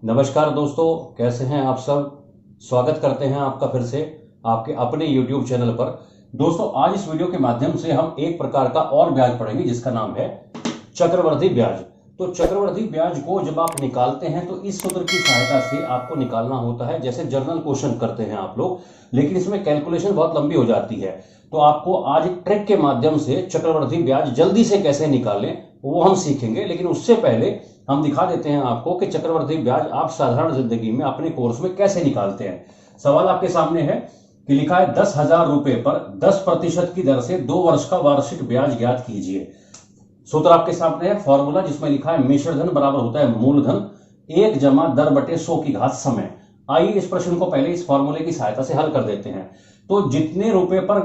नमस्कार दोस्तों, कैसे हैं आप सब। स्वागत करते हैं आपका फिर से आपके अपने YouTube चैनल पर। दोस्तों, आज इस वीडियो के माध्यम से हम एक प्रकार का और ब्याज पढ़ेंगे जिसका नाम है चक्रवर्ती ब्याज। तो चक्रवर्ती ब्याज को जब आप निकालते हैं तो इस सूत्र की सहायता से आपको निकालना होता है, जैसे जनरल क्वेश्चन करते हैं आप लोग, लेकिन इसमें कैलकुलेशन बहुत लंबी हो जाती है। तो आपको आज एक ट्रिक के माध्यम से चक्रवर्ती ब्याज जल्दी से कैसे निकालें वो हम सीखेंगे। लेकिन उससे पहले हम दिखा देते हैं आपको कि चक्रवर्ती ब्याज आप साधारण जिंदगी में अपने कोर्स में कैसे निकालते हैं। सवाल आपके सामने है कि लिखा है 10,000 रुपए पर 10% की दर से 2 वर्ष का वार्षिक ब्याज ज्ञात कीजिए। सूत्र आपके सामने है, फॉर्मूला जिसमें लिखा है मिश्रधन बराबर होता है मूलधन 1 जमा दर बटे 100 की घात समय। आइए इस प्रश्न को पहले इस फॉर्मूले की सहायता से हल कर देते हैं। तो जितने रुपए पर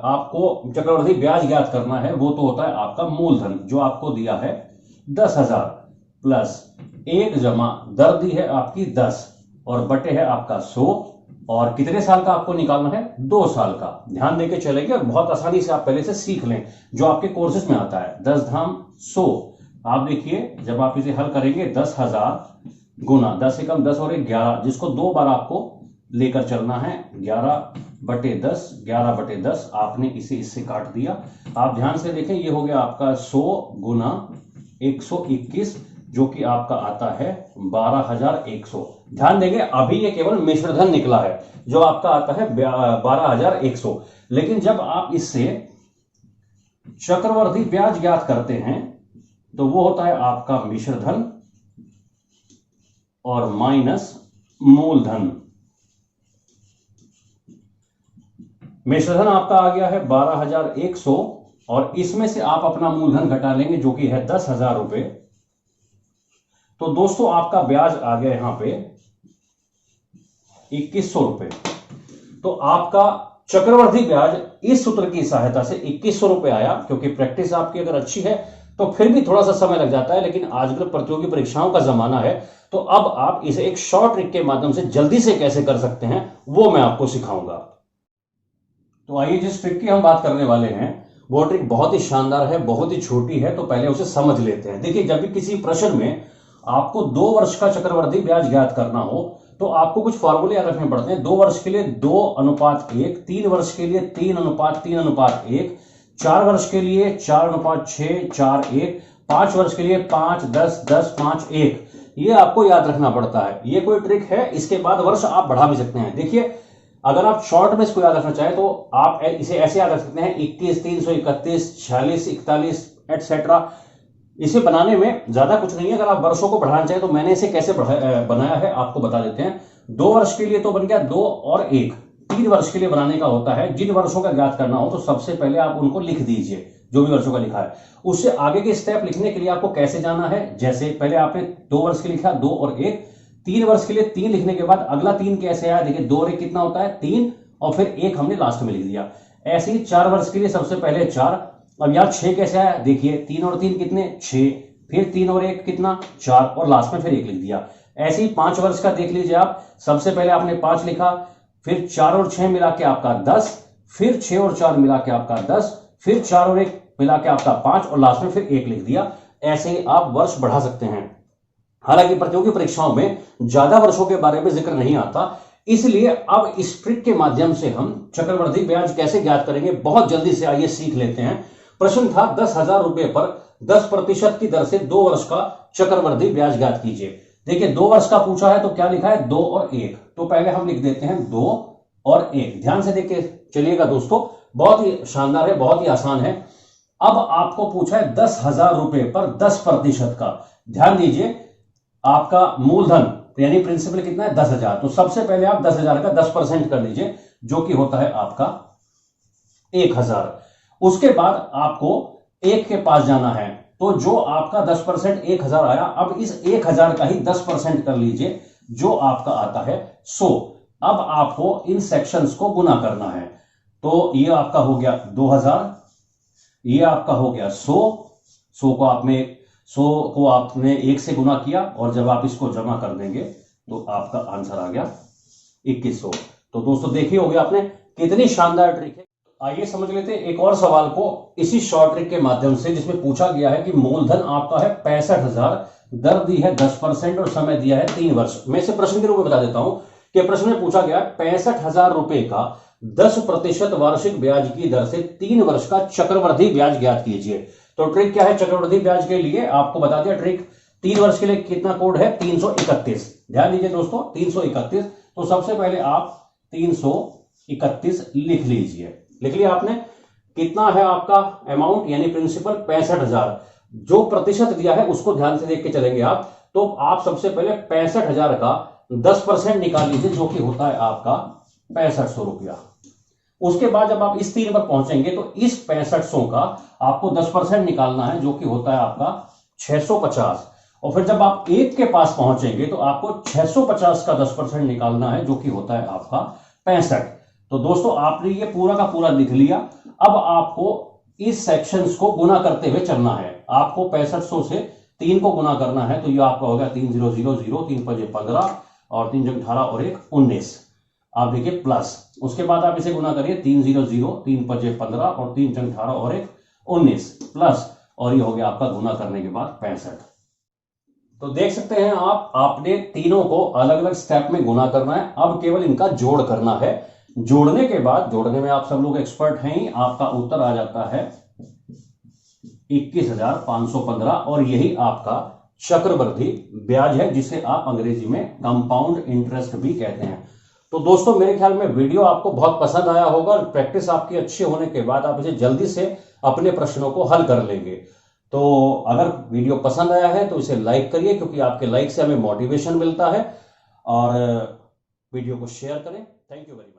आपको चक्रवर्ती ब्याज ज्ञात करना है वो तो होता है आपका मूलधन, जो आपको दिया है 10,000 प्लस 1 जमा दर दी है आपकी 10 और बटे है आपका 100। और कितने साल का आपको निकालना है? 2 साल का। ध्यान देके चलेंगे और बहुत आसानी से आप पहले से सीख लें, जो आपके कोर्सेज में आता है 10 धाम 100। आप देखिए जब आप इसे हल करेंगे 10,000 गुना 10 एकम 10 और 11, जिसको 2 बार आपको लेकर चलना है। 11/10 आपने इसे इससे काट दिया। आप ध्यान से देखें, ये हो गया आपका 100 गुना 121, जो कि आपका आता है 12,100। ध्यान देंगे अभी ये केवल मिश्रधन निकला है जो आपका आता है 12,100। लेकिन जब आप इससे चक्रवर्ती ब्याज ज्ञात करते हैं तो वो होता है आपका मिश्रधन और माइनस मूलधन। मिश्रधन आपका आ गया है 12,100 और इसमें से आप अपना मूलधन घटा लेंगे जो कि है 10,000 रुपए। तो दोस्तों आपका ब्याज आ गया यहां पे 2,100 रुपए। तो आपका चक्रवर्ती ब्याज इस सूत्र की सहायता से 2,100 रुपए आया। क्योंकि प्रैक्टिस आपकी अगर अच्छी है तो फिर भी थोड़ा सा समय लग जाता है, लेकिन आजकल प्रतियोगी परीक्षाओं का जमाना है, तो अब आप इसे एक शॉर्ट ट्रिक के माध्यम से जल्दी से कैसे कर सकते हैं वो मैं आपको सिखाऊंगा। तो आइए जिस ट्रिक की हम बात करने वाले हैं वो ट्रिक बहुत ही शानदार है, बहुत ही छोटी है, तो पहले उसे समझ लेते हैं। देखिए, जब भी किसी प्रश्न में आपको 2 वर्ष का चक्रवर्ती ब्याज ज्ञात करना हो तो आपको कुछ फॉर्मूले याद रखने पड़ते हैं। 2 वर्ष के लिए 2:1, 3 वर्ष के लिए 3:3:1, 4 वर्ष के लिए 4:6:4:1, 5 वर्ष के लिए 5:10:10:5:1। ये आपको याद रखना पड़ता है। ये कोई ट्रिक है, इसके बाद वर्ष आप बढ़ा भी सकते हैं। देखिए, अगर आप शॉर्ट में इसको याद रखना चाहें तो आप इसे ऐसे याद रख सकते हैं 21, 331, 46, 41 एटसेट्रा। इसे बनाने में ज्यादा कुछ नहीं है। अगर आप वर्षों को बढ़ाना चाहें तो मैंने इसे कैसे बनाया है आपको बता देते हैं। 2 वर्ष के लिए तो बन गया 2 और 1। 3 वर्ष के लिए बनाने का होता है, जिन वर्षों का ज्ञात करना हो तो सबसे पहले आप उनको लिख दीजिए, जो भी वर्षों का लिखा है। उससे आगे के स्टेप लिखने के लिए आपको कैसे जाना है, जैसे पहले आपने 2 वर्ष के लिए लिखा 2 और 1, 3 वर्ष के लिए 3 लिखने के बाद अगला 3 कैसे आया, देखिए 2 और 1 कितना होता है 3, और फिर 1 हमने लास्ट में लिख दिया। ऐसे ही 4 वर्ष के लिए सबसे पहले 4। अब यार 6 कैसे आया, देखिए 3 और 3 कितने 6, फिर 3 और 1 कितना 4, और लास्ट में फिर 1 लिख दिया। ऐसे ही 5 वर्ष का देख लीजिए आप, सबसे पहले आपने 5 लिखा, फिर 4 और 6 मिला के आपका 10, फिर 6 और 4 मिला के आपका 10, फिर 4 और 1 मिला के आपका 5, और लास्ट में फिर 1 लिख दिया। ऐसे ही आप वर्ष बढ़ा सकते हैं। हालांकि प्रतियोगी परीक्षाओं में ज्यादा वर्षों के बारे में जिक्र नहीं आता, इसलिए अब इस ट्रिक के माध्यम से हम चक्रवर्ती ब्याज कैसे ज्ञात करेंगे बहुत जल्दी से आइए सीख लेते हैं। प्रश्न था 10,000 रुपए पर 10% की दर से 2 वर्ष का चक्रवर्ती ब्याज ज्ञात कीजिए। देखिए 2 वर्ष का पूछा है तो क्या लिखा है 2 और 1, तो पहले हम लिख देते हैं 2 और 1। ध्यान से देख के चलिएगा दोस्तों, बहुत ही शानदार है, बहुत ही आसान है। अब आपको पूछा है 10,000 रुपए पर 10% का। ध्यान दीजिए, आपका मूलधन यानी प्रिंसिपल कितना है 10,000, तो सबसे पहले आप 10,000 का 10% कर लीजिए, जो कि होता है आपका 1,000। उसके बाद आपको 1 के पास जाना है, तो जो आपका 10% 1,000 आया, अब इस 1,000 का ही 10% कर लीजिए, जो आपका आता है 100। अब आपको इन सेक्शंस को गुना करना है, तो ये आपका हो गया 2,000, ये आपका हो गया 100 को आपने 1 से गुना किया, और जब आप इसको जमा कर देंगे तो आपका आंसर आ गया 2,100। तो दोस्तों देखिए, हो गया आपने, कितनी शानदार ट्रिक है। आइए समझ लेते हैं एक और सवाल को इसी शॉर्ट ट्रिक के माध्यम से, जिसमें पूछा गया है कि मूलधन आपका है 65,000 दर दी है 10% और समय दिया है 3 वर्ष। मैं इसे प्रश्न के रूप में बता देता हूं कि प्रश्न में पूछा गया 65,000 रुपए का 10% वार्षिक ब्याज की दर से 3 वर्ष का चक्रवृद्धि ब्याज ज्ञात कीजिए। तो ट्रिक क्या है चक्रवृद्धि ब्याज के लिए, आपको बता दिया ट्रिक। 3 वर्ष के लिए कितना कोड है 331। ध्यान दीजिए दोस्तों 331। तो सबसे पहले आप 331 लिख लीजिए। लिख लिया आपने। कितना है आपका अमाउंट यानी प्रिंसिपल 65,000। जो प्रतिशत दिया है उसको ध्यान से देख के चलेंगे आप। तो आप सबसे पहले 65,000 का 10% निकाल लीजिए जो कि होता है आपका 6500 रुपया। उसके बाद जब आप इस 3 पर पहुंचेंगे तो इस 6500 का आपको 10% निकालना है जो कि होता है आपका 650। और फिर जब आप 1 के पास पहुंचेंगे तो आपको 650 का 10% निकालना है जो कि होता है आपका 65। तो दोस्तों आपने ये पूरा का पूरा लिख लिया। अब आपको इस सेक्शंस को गुना करते हुए चलना है। आपको 6500 से 3 को गुना करना है तो ये आपका हो गया 3000, 3 5 15 और 3 जंग 18 और 1 19। आप देखिए प्लस, उसके बाद आप इसे गुना करिए 300, 3 5 15 और 3 जंग 18 और 1 19 प्लस, और ये हो गया आपका गुना करने के बाद 65। तो देख सकते हैं आप, आपने तीनों को अलग अलग स्टेप में गुना करना है। अब केवल इनका जोड़ करना है। जोड़ने के बाद, जोड़ने में आप सब लोग एक्सपर्ट हैं ही, आपका उत्तर आ जाता है 21,515 और यही आपका चक्रवृद्धि ब्याज है जिसे आप अंग्रेजी में कंपाउंड इंटरेस्ट भी कहते हैं। तो दोस्तों मेरे ख्याल में वीडियो आपको बहुत पसंद आया होगा और प्रैक्टिस आपकी अच्छी होने के बाद आप इसे जल्दी से अपने प्रश्नों को हल कर लेंगे। तो अगर वीडियो पसंद आया है तो इसे लाइक करिए क्योंकि आपके लाइक से हमें मोटिवेशन मिलता है, और वीडियो को शेयर करें। Thank you very much.